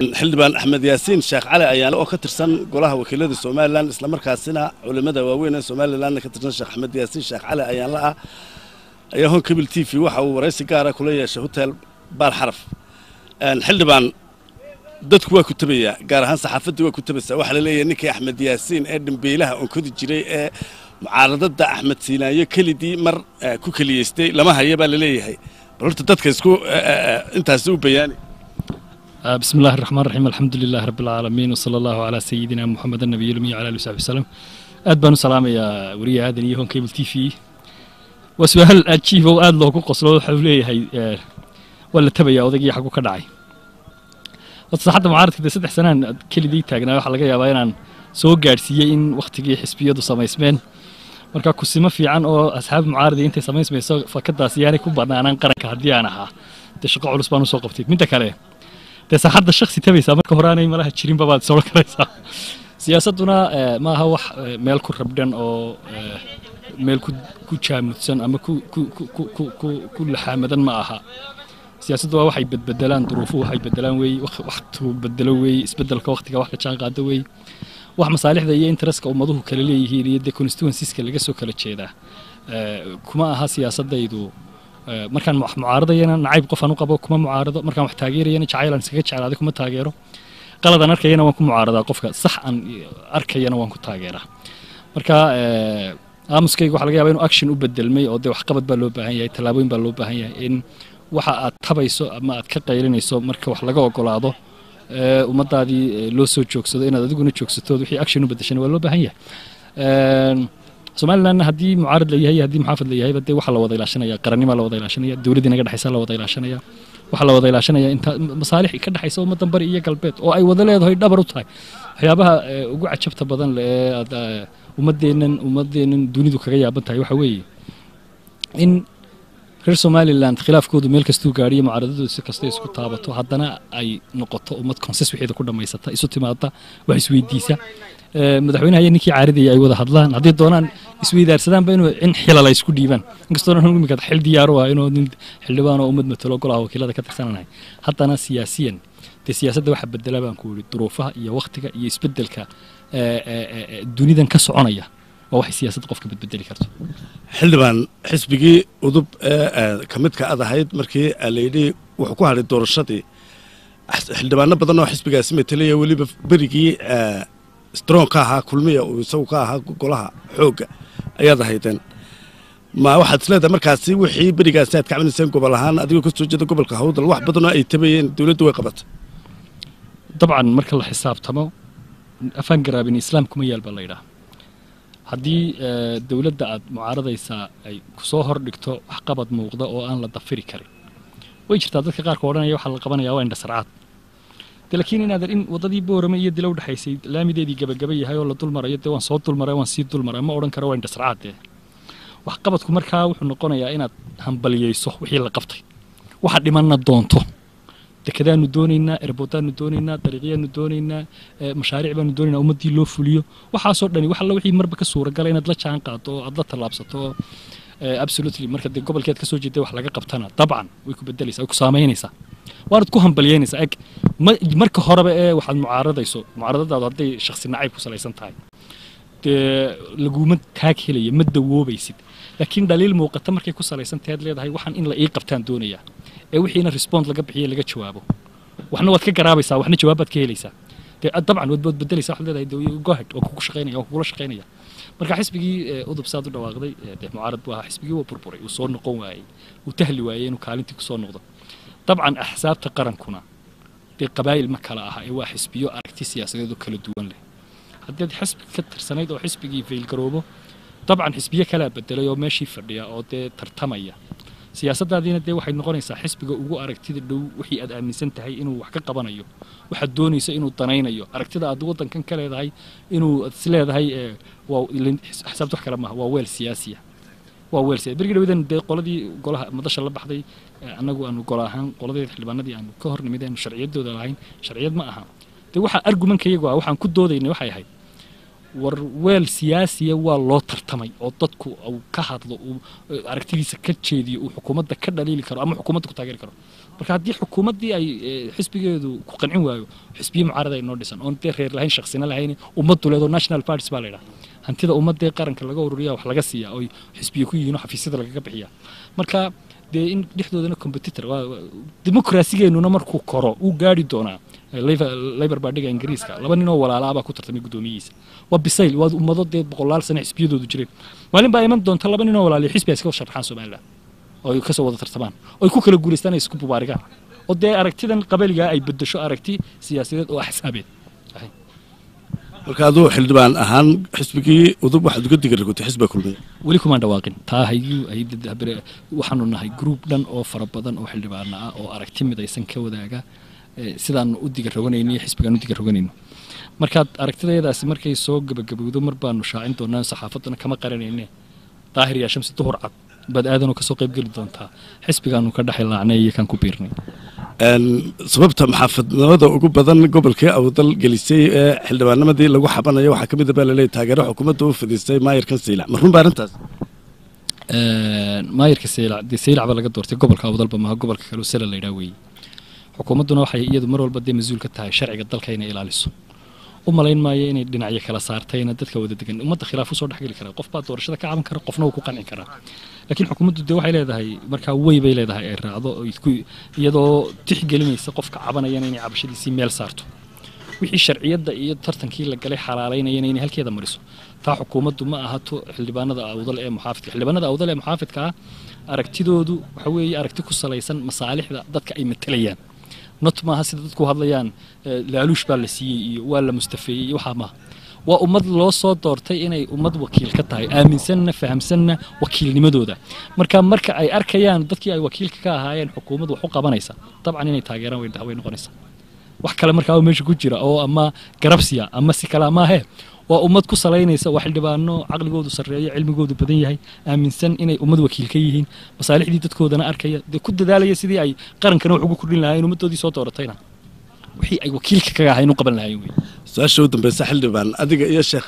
xildhibaan Axmed Yaasiin Sheekh Cali ayaan oo ka tirsan golaha wakiilada Soomaaliland isla markaasina culimada waaweyn ee Soomaaliland ka tirsan Sheekh Axmed Yaasiin Sheekh Cali ayaan la ayaa hoon Cable TV waxa uu waraysi gaar ah kula yeeshay hotel Baar Xaraf xildhibaan dadku waa ku tabaya gaar ahaan saxaafaddu waa ku tabaysaa waxa la leeyahay ninkii Axmed Yaasiin ee dambeelaha oo kodi jiray ee mucaaradada Axmed Siinaayo kalidii mar ku kaliyeystay lama hayaba la leeyahay balta dadka isku intaas u bayaani بسم الله الرحمن الرحيم الحمد لله رب العالمين وصلى الله على سيدنا محمد النبي الأمي وعلى آله وصحبه وسلم أدبان سلام يا وريا هذا نيهون كيبل تي في وسؤال أجيب وأد لو قصلوا حولي هي ولا تبي أو ذكي حقو كدعي وتصحت معارض كده 6 سنين كل دي تاجنا حلقة يا بينان سوق جارسية إن وقت جي حسبية دو سما اسمين مركا كسمة في عن أو أصحاب معارض أنت سما اسمه فكذا سيارة كوبنا أنا نقرأ كهدي أنا ها تشقى على سبحانه سوق بتيت من تكله تسحد الشخص تبي سامر كهراني ما له تشرين ببعض صور كريسة سياستنا ما هو مال كربدن أو مال كوتشام مثلا أما كل حامدن معها سياستنا واحد بدلان ظروفه واحد بدلان وي وقت بدلوا وي استبدل كوقت كواحد كان قاعد وي واحد مصالح ذي إنترس كأمضوه كللي هي اللي يد كونستوانسيس كله جسوا كله شيء ده كما ها سياسة ده يدو markaan mucaaradayna nacayb qof aan u qabo kuma mucaarado markaan wax taageerayna jacayl aan iskaga jeclaaday kuma taageero qaladan arkayna waan ku mucaaradaa qofka sax aan arkayna waan ku taageeraa marka aamuskayga waxa laga yaabaa inuu action u bedelmay oo wax qabad baa loo baahan yahay talaabooyin baa loo baahan yahay in waxa aad tabayso ama aad ka qaylinayso marka wax laga ogolaado ummadaadii loo soo joogsado inaad adiguna joogsato wixii action u bedeshan waa loo baahan yahay Soomaaliland haddii mucaarad la yahay haddii muxaafid la yahay badee waxa la wada ilaashanaya qarannimo la wada ilaashanaya dawladda naga dhaxaysa la wada ilaashanaya waxa la wada ilaashanaya inta masaalix ka dhaxaysa ummadan bari iyo galbeed oo ay wada leedahay dhabar u tahay waxyaabaha ugu cajabta badan ee ummadeenan dunidu kaga yaaban tahay waxa weeye in reer Soomaaliland khilaafkoodu meel kastuu gaariyo mucaaradadu si kasta isku taabato haddana ay noqoto ummad consensus wixii ku dhameysata isu timaada wax isweydiisa madaxweynaha ninkii caaridaya ay wada hadlaan hadii doonaan isweydaarsadaan inuu in xilal ay isku dhiibaan inkastoo aan imika xil diyaar u ah inuu xildhibaan oo ummad matalo golaha wakiilada ka tirsanahay haddana siyaasiyan siyaasadda waxa bedela baan ku yiri duruufaha iyo waqtiga iyo isbedelka dunidan ka soconaya oo wax siyaasad qofka bedeli karto xildhibaan xisbigii udub kamidka adahayd markii aleeyay wuxuu ku haray doorashadii xildhibaano badan oo xisbigaasi metelay waliba berigii strong ka ahaa kulmiya oo isagu ka ahaa golaha xooga ayaad ahaydeen ma waxaad isleedahay markaasi wixii berigaasi aad ka caawinayseen gobol ahaan adigoo ka soo jeeda gobolka Hawdal wax badan oo ay tabayeen dawladdu way qabatay dabcan marka la xisaabtamo afaan garaabin islaamku ma yaalba leeyahay haddii dawladda aad mucaaradaysa ay ku soo hor dhigto wax qabad muuqda oo aan la dafiri karin way jirtaa dadka qaar ka oranaya waxa la qabanayaa waa indhasarcaad laakiin inaad in wadadii boorama iyo dilow dhaxaysay laamideedii gabagaba yahay oo la dulmarayo waan soo dulmaray waan sii dulmaray ma oran karo waa indhasarcaad wax qabadku markaa wuxuu noqonayaa inaad hambaliyeyso wixii la qabtay waxa dhimanna doonto dekadaanu doonaynaa erbotaanu doonaynaa dariiqyaanu doonaynaa mashaariic baanu doonaynaa ummadii loo fuliyo waxaasoo dhani wax alla wixii marba ka suuragalay inaad la jaan qaado oo aad la tallaabsato absolutely marka dee gobolkeed ka soo jeeday wax laga qabtana dabcan way ku bedelaysaa way ku saameynaysaa waad ku hambalyeynaysaa eg marka horeba ee waxaad mucaaradayso mucaaradadaadu hadday shakhsi nacayb ku salaysan tahay dee laguma taag helaya ma dawoobaysid laakiin dhaliil muuqata markay ku salaysan tahay leedahay waxaan in la ii qabtaan doonayaa ee wixiina response laga bixiyo laga jawaabo waxna waad ka garaabaysaa waxna jawaabaad ka helaysaa dee dabcan waad bedelaysaa waxaad leedahay go ahead oo kugu shaqeynaya oo kugula shaqeynaya marka xisbigii udub saad u dhawaaqday dee mucaarad buu ahaa xisbigii wuu burburay uu soo noqon waayey uu tahli waayey inuu kaalintii ku soo noqdo dabcan axsaabta qarankuna dee qabaa'il ma kala aha ee waa xisbiyo aragti siyaasadeed oo kala duwan leh haddii xisbi ka tirsanayd oo xisbigii fail garoobo dabcan xisbiyo kala bedelay oo meeshii fadhiya oo dee tartamaya siyaasaddaadiina dee waxay noqonaysaa xisbiga ugu aragtida dhow wixii aad aaminsan tahay inuu wax ka qabanayo waxaad doonaysa inuu danaynayo aragtida aad waddankan ka leedahay inuu isleedahay waa xisaabta wax kale maaha waa weel siyaasiya waa weel siyaasi berigi dhawadan dee qoladii golaha madasha la baxday annagu aanu golo ahaan qoladii xildhibaanadii aanu ka hor nimid sharciyadooda lahayn sharciyad ma aha dee waxa argumenkayagu ah waxaan ku doodaynay waxay ahayd ورويل سياسي والله ترتمي أو تدكو أو كهض أو أركتيلي سكتشيدي أو حكومة كدليل كرو أما حكومة كتاجر كرو marka haddii xukuumaddii ay xisbigeedu ku qancin waayo xisbiye mucaarada ay noo dhisan oon dee reer lahayn shakhsina lahayn ummaddu leedo national parties baa la yidhaha hantida ummadda ee qaranka laga ururiya wax laga siiya oo xisbiye ku yihiin oo xafiisyada lagaga bixiya marka dee in dhexdoodana competitor dimuqraasigeennuna markuu koro uu gaari doonaa labor party-ga ingiriiska laba nin oo walaala baa ku tartamay guddoomiyihiisa waa bisayl waa ummado dee boqolaal sano xisbiyadoodu jireen maalin baa iman doonta laba nin oo walaaliya xisbi iska sharxaan Soomaaliland oo ka soo wada tartamaan oo ku kala guuleystaan isku bubaarigaan oo dee aragtidan qabaliga ay bedesho aragti siyaasadeed oo xisaabeed marka adoo xildhibaan ahaan xisbigii udub waxaad uga digargotay xisbiga kulmiye weli kuma dhawaaqin taa hayu ay waxaanu nahay group dhan oo fara badan oo xildhibaana ah oo aragti midaysan ka wadaaga sidaan u digarroganayno xisbigan u digarroganayno markaad aragtideedaasi markay soo gabagabowdo mar baanu shaacin doonaa saxaafadana kama qaranayne daahir yaa shamsi duhur cad bad aadan ka soo qayb gali doontaa xisbigaanu ka dhaxay laacnay iyo kan ku biirnay sababta maxaafadnimada ugu badan gobolkii awdal gelisay ee xildhibaanamadii lagu xabanayo waxaa ka mid ah leeyahay taageero xukuumadda u fidisay maayirkan Saylac marun baa arintaas maayirka Saylac baa laga doortay gobolka awdalba ma gobolka kale sala la yiraahdo xukuumadduna waxay iyadu mar walba mas'uul ka tahay sharciga dalka inay ilaaliso umalayn maayo inay dhinacyo kala saartayna dadka wada degan ummadda khilaaf u soo dhaxgali kara qof baa doorashada ka caban kara qofna uu ku qancin kara laakiin xukuumaddu de waxay leedahay marka way bay leedahay ay raacdo iyadoo tixgelinaysa qofka cabanayana inay cabashadiisii meel saarto wixii sharciyada iyo tartankii la galay xalaaleynayana inay halkeeda mariso taa xukuumaddu ma ahato xildhibaanada awdal ee muxaafidka aragtidoodu waxa weeye aragti ku salaysan masaalixda dadka ay matalayaan not maaha sida dadku hadlayaan laaluush baa la siiyey iyo waa la mustafeeyey waxa maaha waa ummad loo soo doortay inay ummad wakiil ka tahay aaminsanna fahamsanna wakiilnimadooda marka ay arkayaan dadkii ay wakiilka ka ahaayeen xukuumaddu wax u qabanaysa dabcan inay taageeraan way noqonaysaa wax kale markaa meesha ku jira oo ama garabsiya ama si kala maahe waa ummad ku salaynaysa wax xildhibaano caqligoodu sareeyo cilmigoodu badan yahay aaminsan inay ummad wakiil ka yihiin masaalixdii dadkoodana arkaya ku dadaalaya sidii ay qarankana wax ugu kordhin lahaayeen ummadoodii soo dooratayna wixii ay wakiilka kaga ahayn u qaban lahaayeen su'aasha u dambaysa xildhibaan adiga iyo sheekh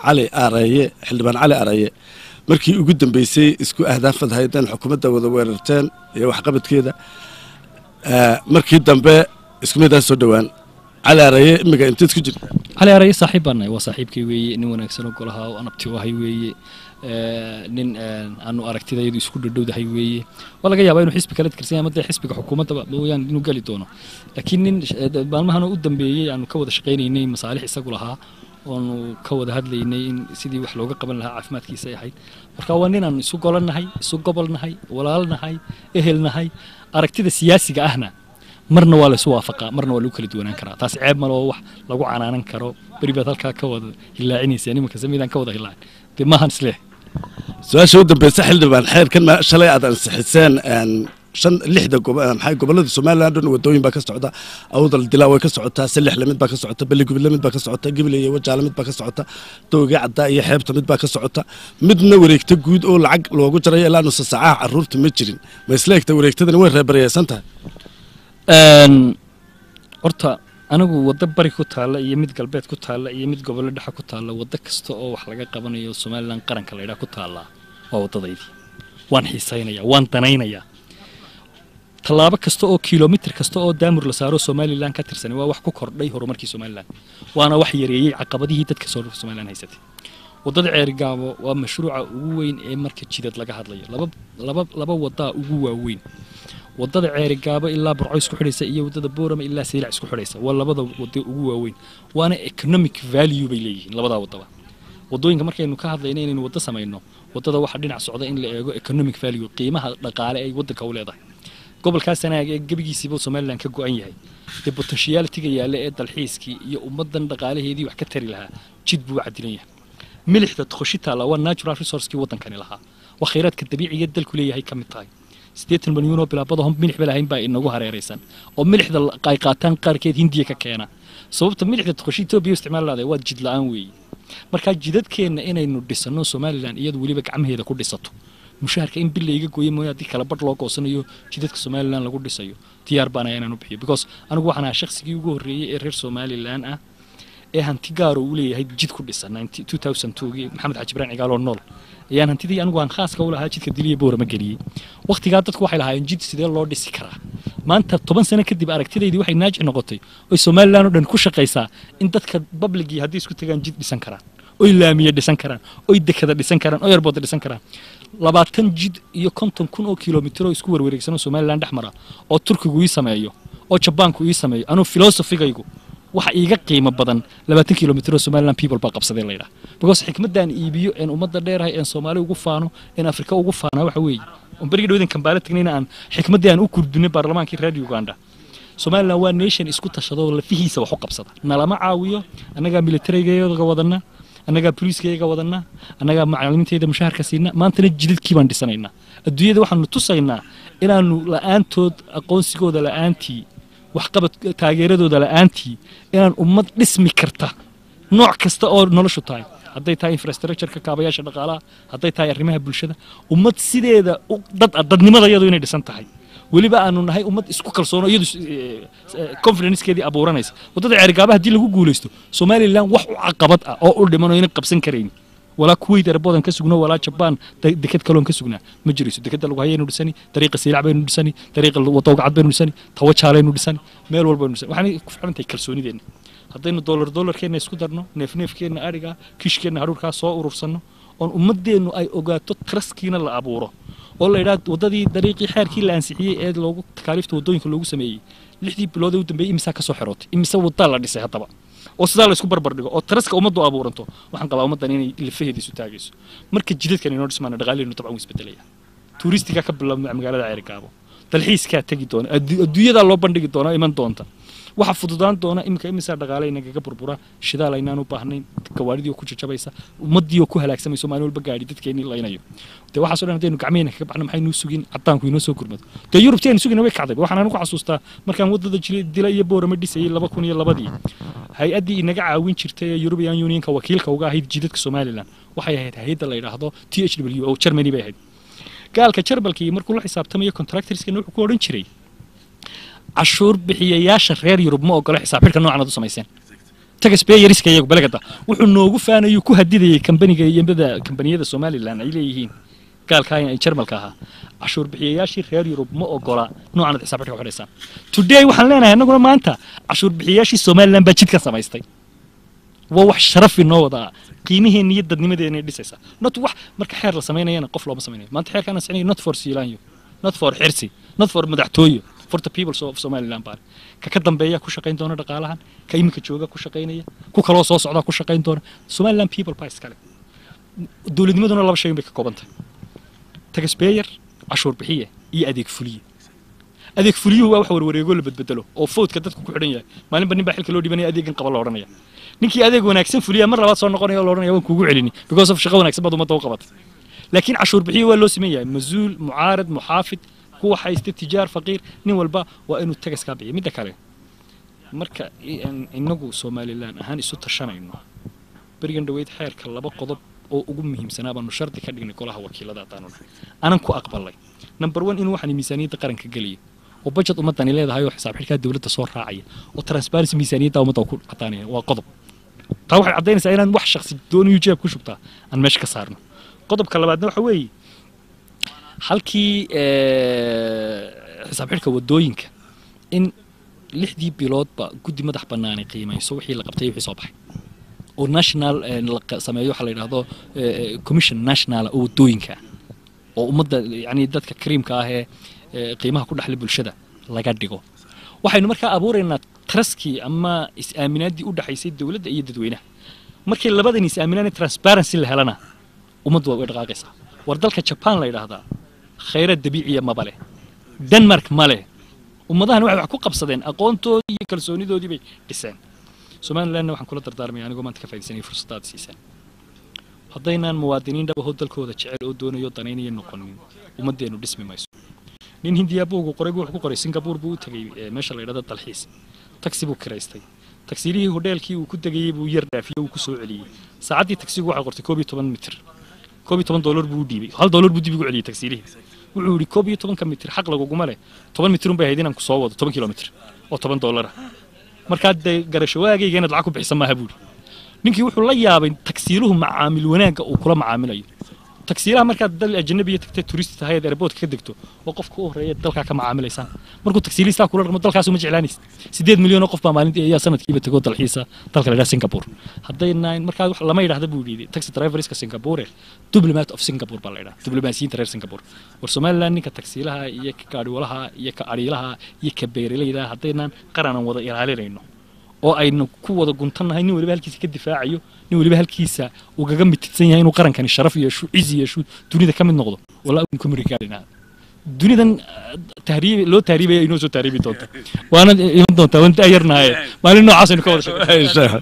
cali araye xildhibaan cali araye markii ugu dambeysay isku ahdaafad haydeen xukuumadda wada weerarteen iyo waxqabadkeeda markii dambe isku mid ah soo dhawaan cali araye imiga intaad ku jirtaa cali araye saaxiib baan waa saaxiibkay weeye nin wanaagsan oo golaha oo anabti u ahay weeye nin aanu aragtidayadu isku dhadhowdahay weeye waa laga yaabaa inuu xisbi kala tirsan yahay madda xisbiga xukuumadda mooyaan inuu gali doono laakiin nin maalmahan u dambeeyay aanu ka wada shaqaynaynay masaalix isagu lahaa oonu ka wada hadlaynay in sidii wax looga qaban lahaa caafimaadkiisa ay ahayd marka waa nin aan isu golanahay isu gobolnahay walaalnahay ehelnahay aragtida siyaasiga ahna marna waa la isu waafaqaa marna waa lagu kala duwanaan karaa taas ceeb ma loo wax lagu canaanan karo bari baad halkaa ka wada hilaacinaysa nimanka samiidaan ka wada hilaacin dee maahan isleeh su-aasha u dambaysa xildhibaan xeerkan shalay aad ansixiseen lixda maxay gobolada Soomaaliland dhan wadooyin baa ka socda awdal dilaa way ka socotaa salix lamid baa ka socota baligubil lamid baa ka socota gibilay iyo wajaale mid baa ka socota tooga cadda iyo xeebta mid baa ka socota midna wareegta guud oo lacag loogu jaray ilaa nus saacaha caruurta ma jirin ma isleegta wareegtadani way reebaraysan tahay horta anigu waddo bari ku taalla iyo mid galbeed ku taalla iyo mid gobollo dhexe ku taalla waddo kasta oo wax laga qabanayo Soomaaliland qaranka la yiraahdo ku taalla waa waddadaydii waan xiisaynayaa waan danaynayaa tallaabo kasta oo kiiloomitir kasta oo daamur la saaro Soomaaliland ka tirsan waa wax ku kordhay horumarkii Soomaaliland waana wax yareeyay caqabadihii dadka Soomaaliland haysatay waddada Ceerigaabo waa mashruuca ugu weyn ee marka jidad laga hadlayo laba wadda ugu waaweyn waddada Ceerigaabo ilaa Burco isku xidhaysa iyo waddada Boorama ilaa Saylac isku xidhaysa waa labada waddo ugu waaweyn waana economic value bay leeyihiin labada waddaba waddooyinka markaynu ka hadlayno inaynu waddo samayno waddada waxa dhinac socda in la eego economic value qiimaha dhaqaale ay waddanka u leedahay gobolkaas sanaag ee gabigiisiiba Soomaaliland ka go'an yahay de potentiality-ga yaala ee dalxiiskii iyo ummadan dhaqaalaheedii wax ka tari lahaa jid buu cadilan yahay milixda tkhashita la waa natural resource-kii waddankani lahaa waa kheyraadka dabiiciga dalku leeyahay ka mid tahay 80 milyan oo bilaabada hom milix balahayn baa inagu hareeraysan oo milixda ay qaataan qaarkeed Hindiya ka keena sababta milixda tkhashita biyo isticmaalada waa jid la'aan weeye marka jidadkeena inaynu dhisano Soomaaliland iyadu waliba gacmaheeda ku dhisato mushaharka in bil iga gooyay mooy hadii kala bad loo goosanayo jidadka Soomaaliland lagu dhisayo diyaar baan inaan u bixiyo because anigu waxaan ahaa shakhsigii ugu horeeyay ee reer Soomaaliland ah ee hanti gaar oo u leeyahay jid ku dhisan 2002 maxamed xaaji ibrahim cigaal oo nool ayaan hantidii anigu aan khaaska u lahaa jidka diliya boorama geliyay waqtigaa dadku waxay lahaayeen jid sidee loo dhisi karaa maanta 10 sano kadib aragtidaydii waxay naaji noqotay oo Soomaaliland oo dhan ku shaqeysaa in dadka publicii haddii isku tagaan jid dhisan karaan oo laamiye dhisan karaan oo dekada dhisan karaan oo airport dhisan karaan 20 jid iyo 50,000 oo kiiloomitir oo isku warwareegsan Soomaaliland dhaxmara oo Turkigu ii sameeyo oo Jabaanku ii sameeyo anuu philosophy-gaygu waxa iiga qiimo badan 20 kiiloomitir oo Somaliland people ba qabsadeen leeyahay because xikmadan iibiyo in ummadda dheerahay in Soomaali ugu faano in Afrika ugu faano waxa weey umbriga dhawdan Kampala tagnayna aan xikmadii aan u kordhinay baarlamaankii reer Uganda Somaliland waa nation isku tashado la fihiisa wax u qabsada nalama caawiyo anaga military-geeyoga wadana anaga police-geeyoga wadana anaga macallimiinteeda mushaharka siina maantana jidadkii baan dhisanaynaa adduunyada waxaanu tusaynaa inaanu la'aantood aqoonsigooda la'aantii wax qabad taageeradooda la'aantii inaan ummad dhismi karta nooc kasta oo noloshu tahay hadday tahay infrastructure-ka kaabayaasha dhaqaalaha hadday tahay arrimaha bulshada ummad sideeda dadnimada iyadu inay dhisan tahay weliba aanu nahay ummad isku kalsoono iyadu confidence-keedii abuuranaysa wadada ceergaabaha haddii lagu guulaysto Somaliland wax u caqabad ah oo u dhimano inay qabsan kareen ولا كويت أربعة كسجنا ولا جبان دكت كلون كسجنا مجلس دكت الوهاية نودسني طريق السيلع بين نودسني طريق الوطوقعات بين نودسني توجه على نودسني ميل والبين نودسني وحنا فعلا تكلسوني دين حطينا دولار كنا يسكترنا نف كنا أرجع كيش كنا هروح كاسوا ورسنا on ummadeenu ay ogaato traskiina la abuuro oo la yiraahdo wadadii dariiqii xeerkii la ansixiyay ee loogu takaaliifta wadooyinka loogu sameeyay 6 bilood u dambeeyay imisa ka soo xirootay imisa wada la dhisay hadaba oo sidaa la isku barbar dhigo oo traska ummaddu abuuranto waxaan qabaa ummadan inay ilfaheediisu taagayso marka jidadkan inoo dhismaana dhaqaaleenu tabcan isbedelaya tuuristiga ka bilaabmay magaalada Ceergaabo dalxiiska tagi doona adduunyada loo bandhigi doona iman doonta waxa fududaan doona imisa dhaqaale inaga burbura shidaal aynaan u baahnayn gawaaridu ku jajabaysa ummadii ku halaagsamayso maalin walba gaari dadkeeni laynayo de waxa soo dhanaynu gacmeena ka baxno maxay noo sugin cadaanku inoo soo gurmado de Yurubteen sugina way kacday waxaan ku xasuustaa markaan wadada dilay iyo boorama dhisay 2002 hay-adii inaga caawin jirtay European Unionka wakiilka uga ahayd jidadka Somaliland waxay ahayd hay'adda la yiraahdo THW oo Germany bay ahayd gaalka Jarmalkii markuu la xisaabtamayo contractors-ka wuxuu ku oran jiray cashuur bixiyayaasha reer Yurub ma ogola xisaab xirka noocan u sameeyeen taxpayers-ka iyagu balagada wuxuu noogu faanayo ku hadidayay kambaniyada Somaliland ay leeyihiin gaalka ay Jarmalka aha cashuur bixiyayaashii reer Yurub ma ogola noocan xisaab xirka waxaysan today waxaan leenahay anaguna maanta cashuur bixiyayaashii Somaliland baa jidka sameystay waa wax sharaf inoo wada qiimaheena iyo dadnimadeena dhisaysa not wax marka xeer la sameeyayna qof looma sameeyo maanta xeerkan aan not for siilaanyo not for xirsi not for madaxtooyo for the people of Somaliland bar ka dambeeya ku shaqeyn doona dhaqaalahan ka imika jooga ku shaqeynaya ku kala soo socda ku shaqeyn doona Somaliland people price kale dawladnimaduna laba shay bay ka koobantahay taxpayer cashuur bixiye iyo adeeg fuliye waa wax warwareego la badbedelo oo foodka dadku ku xidhan yahay maalin baa xilka loo dhibanay adeegan qaba la oranaya ninkii adeeg wanaagsan fuliya mar labaad soo noqonayo la oranaya waan kuugu celini because of shaqo wanaagsan baad umada u qabatay laakiin cashuur bixiye waa loo sameeyaa masuul mucaarad muxaafid kuwa haysta tijaar faqiir nin walba waa inuu tagas ka bixiyo mid kale marka inagu Somaliland ahaan isu tashanayno barigan dhaweyd xeerka laba qodob oo ugu muhiimsanaa baan sharti ka dhignay golaha wakiilada aanan ku aqbalay number 1 in waxaan miisaaniyadda qaranka galiyo oo budget ummadan leedahay oo xisaab xirka dawladda soo raacaya oo transparency miisaaniyadda ummadda ku qataanaya waa qodob taa waxay cadeynaysaa inaan wax shakhsi doonayo jeeb ku shubtaa aan meesha ka saarno qodobka labaadna waxa weeye halkii xisaab xirka wadooyinka in 6 biloodba guddi madax bannaan ay qiimayso wixii la qabtay wixii soo baxay oo national la sameeyo waxa la yiraahdo commission national oo wadooyinka oo ummadda yani dadka kariimka ah ee qiimaha ku dhaxlay bulshada laga dhigo waxaynu markaa abuureynaa traski ama is-aaminaadii u dhaxaysay dawladda iyo dadweynaha markii labadan is-aaminaan transparency la helana ummaddu way dhaqaaqaysaa war dalka Japan la yiraahdaa khayraad dabiiciya ma bale Denmark ma leh ummadahan waxay wax ku qabsadeen aqoontoodii iyo kalsoonidoodii bay dhiseen Somaliland waxaan kula dardaarmayaa anigoo maanta ka faa'iideysanay fursadaad siisan haddaynaan muwaadiniin dhab dalkooda jecel oo doonayo danaynaya noqonin ummadeenu dhismi mayso nin Hindiya buu qoray wuxuu ku qoray Singapore buu u tagay meesha la yiraahdo dalxiis taxi buu kireystay taxilihii hoteelkii uu ku tagay buu yar dhaafiyay uu ku soo celiyay saacadii taxigu waxa qortay 12 mitir $12 buu dhiibay $1 buu dib ugu celiyay taxilihii wuxuu yiri 12 mitir xaq laguma leh 10 mitir un bay haydin aan ku soo wado 10 kilomitir oo $10 marka garasho waagayga inaad lacag ku bixisan ma habuuri ninkii wuxuu la yaabay tagsiiluhu macaamil wanaagga uu kula macaamilayo tagsiilaha markaad dal ajnabiga tagtay tourist tahay airport ka degto oo qofka u horeeya dalka ka macaamilaysan markuu tagsiilista kula dhaqmo dalkaas uma jeclaanaysid 8 milyan oo qof baa maalintii ayaa sanadkiiba tago dalxiisa dalka la Singapore haddayna markaa wax lama yiraahdo buu yidhi taxi driverska Singapore diplomat of Singapore baa la yiraahdaa diblomaasiyiinta reer Singapore war Soomaaliland ninka tagsiilaha iyo ka gaadhiwalaha iyo ka ariilaha iyo ka beeraleyda haddayna qaranan wada ilaalinayno oo aynu ku wada guntanahay nin waliba halkiisa ka difaacayo nin waliba halkiisa uu gaga mitidsan yahay inuu qarankani sharaf iyo cizi iyo dunida ka mid noqdo walaa ku mirigaadina dunidan tahriib loo tahriibay inuu soo tahriibi doonto waana iman doontaa wanta ayarnaaye maalin noocaas aynu ka wada shaqeynaa